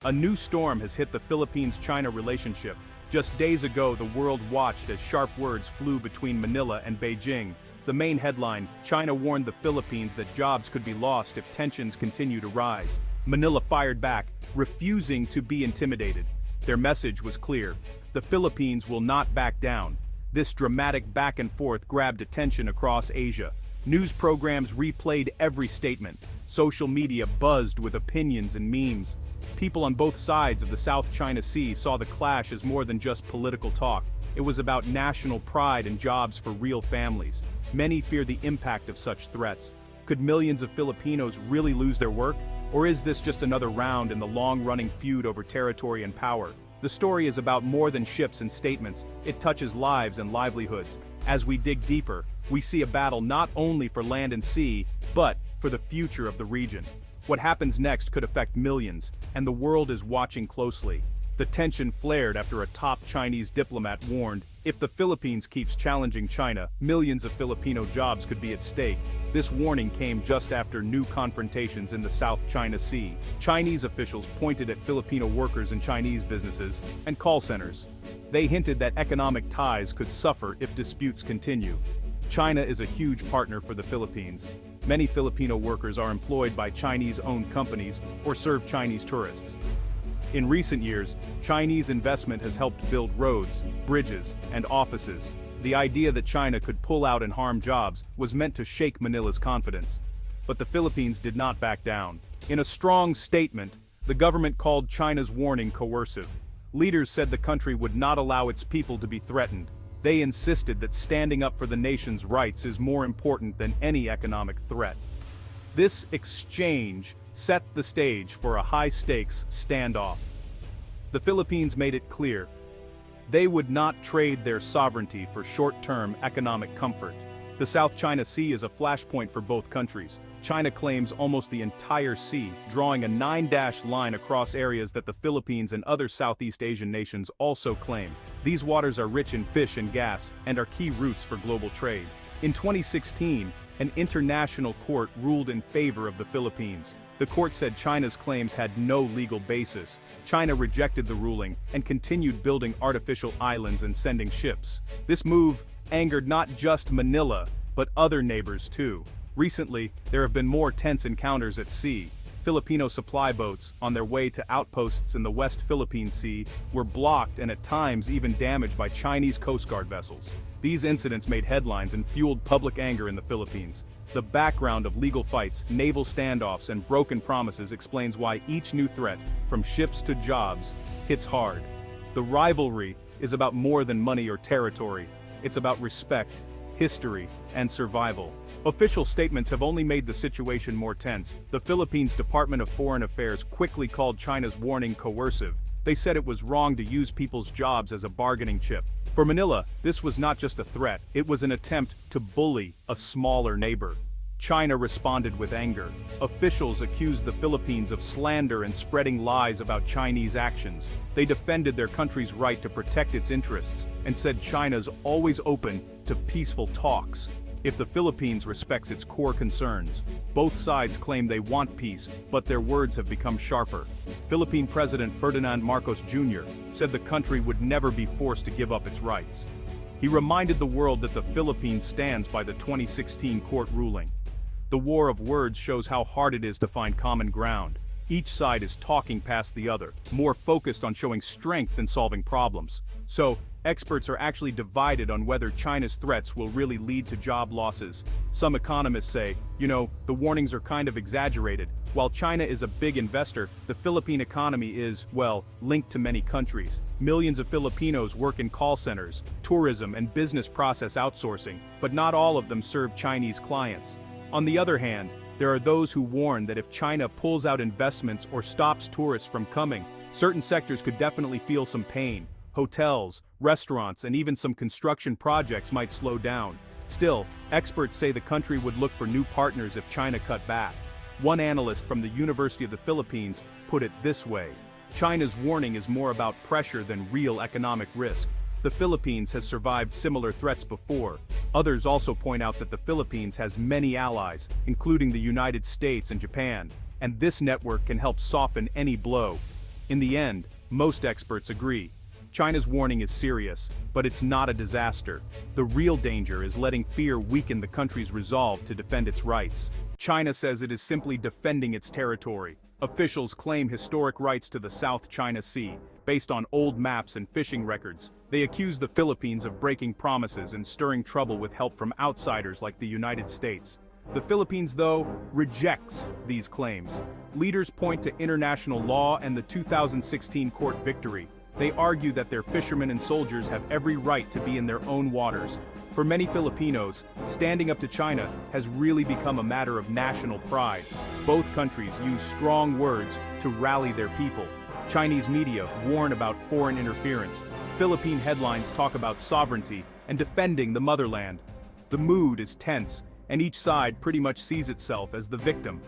A new storm has hit the Philippines-China relationship. Just days ago, the world watched as sharp words flew between Manila and Beijing. The main headline: China warned the Philippines that jobs could be lost if tensions continue to rise. Manila fired back, refusing to be intimidated. Their message was clear: the Philippines will not back down. This dramatic back and forth grabbed attention across Asia. News programs replayed every statement. Social media buzzed with opinions and memes. People on both sides of the South China Sea saw the clash as more than just political talk. It was about national pride and jobs for real families. Many fear the impact of such threats. Could millions of Filipinos really lose their work? Or is this just another round in the long-running feud over territory and power? The story is about more than ships and statements. It touches lives and livelihoods. As we dig deeper, we see a battle not only for land and sea, but for the future of the region. What happens next could affect millions, and the world is watching closely. The tension flared after a top Chinese diplomat warned, if the Philippines keeps challenging China, millions of Filipino jobs could be at stake. This warning came just after new confrontations in the South China Sea. Chinese officials pointed at Filipino workers in Chinese businesses and call centers. They hinted that economic ties could suffer if disputes continue. China is a huge partner for the Philippines. Many Filipino workers are employed by Chinese-owned companies or serve Chinese tourists. In recent years, Chinese investment has helped build roads, bridges, and offices. The idea that China could pull out and harm jobs was meant to shake Manila's confidence. But the Philippines did not back down. In a strong statement, the government called China's warning coercive. Leaders said the country would not allow its people to be threatened. They insisted that standing up for the nation's rights is more important than any economic threat. This exchange set the stage for a high-stakes standoff. The Philippines made it clear they would not trade their sovereignty for short-term economic comfort. The South China Sea is a flashpoint for both countries. China claims almost the entire sea, drawing a 9-dash line across areas that the Philippines and other Southeast Asian nations also claim. These waters are rich in fish and gas, and are key routes for global trade. In 2016, an international court ruled in favor of the Philippines. The court said China's claims had no legal basis. China rejected the ruling and continued building artificial islands and sending ships. This move angered not just Manila, but other neighbors too. Recently, there have been more tense encounters at sea. Filipino supply boats, on their way to outposts in the West Philippine Sea, were blocked and at times even damaged by Chinese Coast Guard vessels. These incidents made headlines and fueled public anger in the Philippines. The background of legal fights, naval standoffs, and broken promises explains why each new threat, from ships to jobs, hits hard. The rivalry is about more than money or territory. It's about respect, history, and survival. Official statements have only made the situation more tense. The Philippines Department of Foreign Affairs quickly called China's warning coercive. They said it was wrong to use people's jobs as a bargaining chip. For Manila, this was not just a threat, it was an attempt to bully a smaller neighbor. China responded with anger. Officials accused the Philippines of slander and spreading lies about Chinese actions. They defended their country's right to protect its interests and said China's always open to peaceful talks if the Philippines respects its core concerns. Both sides claim they want peace, but their words have become sharper. Philippine President Ferdinand Marcos Jr. said the country would never be forced to give up its rights. He reminded the world that the Philippines stands by the 2016 court ruling. The war of words shows how hard it is to find common ground. Each side is talking past the other, more focused on showing strength than solving problems. So, experts are actually divided on whether China's threats will really lead to job losses. Some economists say, the warnings are kind of exaggerated. While China is a big investor, the Philippine economy is, linked to many countries. Millions of Filipinos work in call centers, tourism, and business process outsourcing, but not all of them serve Chinese clients. On the other hand, there are those who warn that if China pulls out investments or stops tourists from coming, certain sectors could definitely feel some pain. Hotels, restaurants, and even some construction projects might slow down. Still, experts say the country would look for new partners if China cut back. One analyst from the University of the Philippines put it this way: China's warning is more about pressure than real economic risk. The Philippines has survived similar threats before. Others also point out that the Philippines has many allies, including the United States and Japan, and this network can help soften any blow. In the end, most experts agree. China's warning is serious, but it's not a disaster. The real danger is letting fear weaken the country's resolve to defend its rights. China says it is simply defending its territory. Officials claim historic rights to the South China Sea, based on old maps and fishing records. They accuse the Philippines of breaking promises and stirring trouble with help from outsiders like the United States. The Philippines, though, rejects these claims. Leaders point to international law and the 2016 court victory. They argue that their fishermen and soldiers have every right to be in their own waters. For many Filipinos, standing up to China has really become a matter of national pride. Both countries use strong words to rally their people. Chinese media warn about foreign interference. Philippine headlines talk about sovereignty and defending the motherland. The mood is tense, and each side pretty much sees itself as the victim.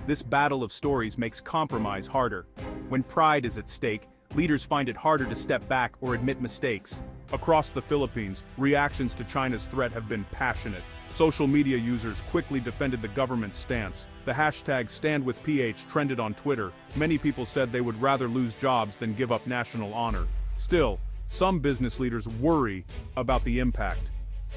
This battle of stories makes compromise harder. When pride is at stake, leaders find it harder to step back or admit mistakes. Across the Philippines, reactions to China's threat have been passionate. Social media users quickly defended the government's stance. The hashtag #StandWithPH trended on Twitter. Many people said they would rather lose jobs than give up national honor. Still, some business leaders worry about the impact.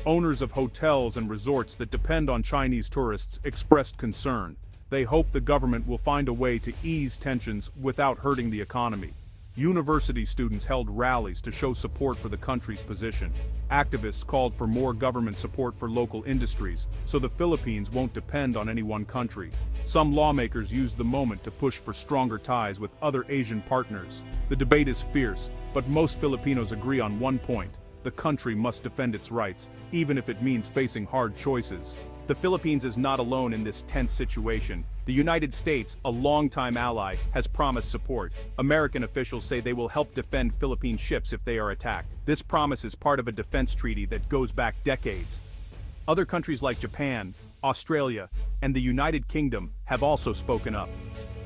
Owners of hotels and resorts that depend on Chinese tourists expressed concern. They hope the government will find a way to ease tensions without hurting the economy. University students held rallies to show support for the country's position. Activists called for more government support for local industries, so the Philippines won't depend on any one country. Some lawmakers used the moment to push for stronger ties with other Asian partners. The debate is fierce, but most Filipinos agree on one point: the country must defend its rights, even if it means facing hard choices. The Philippines is not alone in this tense situation. The United States, a longtime ally, has promised support. American officials say they will help defend Philippine ships if they are attacked. This promise is part of a defense treaty that goes back decades. Other countries like Japan, Australia, and the United Kingdom have also spoken up.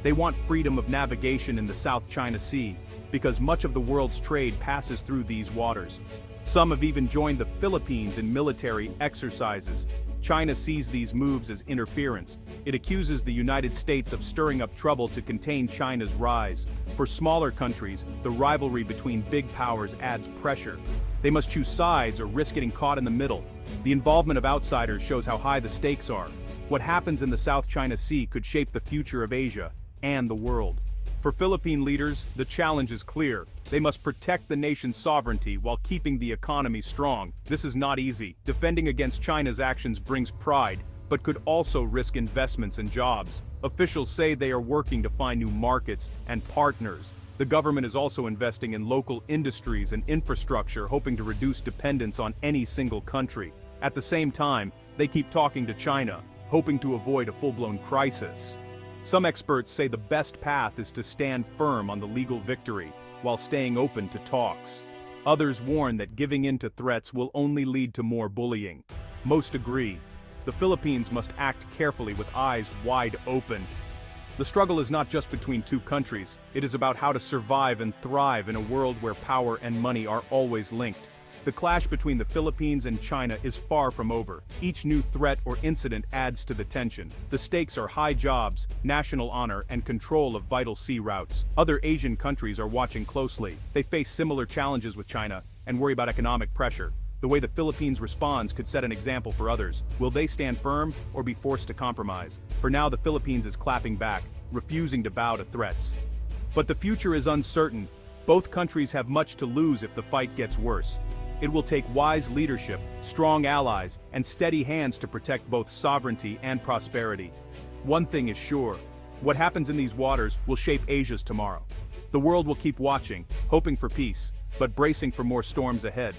They want freedom of navigation in the South China Sea, because much of the world's trade passes through these waters. Some have even joined the Philippines in military exercises. China sees these moves as interference. It accuses the United States of stirring up trouble to contain China's rise. For smaller countries, the rivalry between big powers adds pressure. They must choose sides or risk getting caught in the middle. The involvement of outsiders shows how high the stakes are. What happens in the South China Sea could shape the future of Asia and the world. For Philippine leaders, the challenge is clear. They must protect the nation's sovereignty while keeping the economy strong. This is not easy. Defending against China's actions brings pride, but could also risk investments and jobs. Officials say they are working to find new markets and partners. The government is also investing in local industries and infrastructure, hoping to reduce dependence on any single country. At the same time, they keep talking to China, hoping to avoid a full-blown crisis. Some experts say the best path is to stand firm on the legal victory, while staying open to talks. Others warn that giving in to threats will only lead to more bullying. Most agree. The Philippines must act carefully with eyes wide open. The struggle is not just between two countries, it is about how to survive and thrive in a world where power and money are always linked. The clash between the Philippines and China is far from over. Each new threat or incident adds to the tension. The stakes are high jobs, national honor, and control of vital sea routes. Other Asian countries are watching closely. They face similar challenges with China and worry about economic pressure. The way the Philippines responds could set an example for others. Will they stand firm or be forced to compromise? For now, the Philippines is clapping back, refusing to bow to threats. But the future is uncertain. Both countries have much to lose if the fight gets worse. It will take wise leadership, strong allies, and steady hands to protect both sovereignty and prosperity. One thing is sure: what happens in these waters will shape Asia's tomorrow. The world will keep watching, hoping for peace, but bracing for more storms ahead.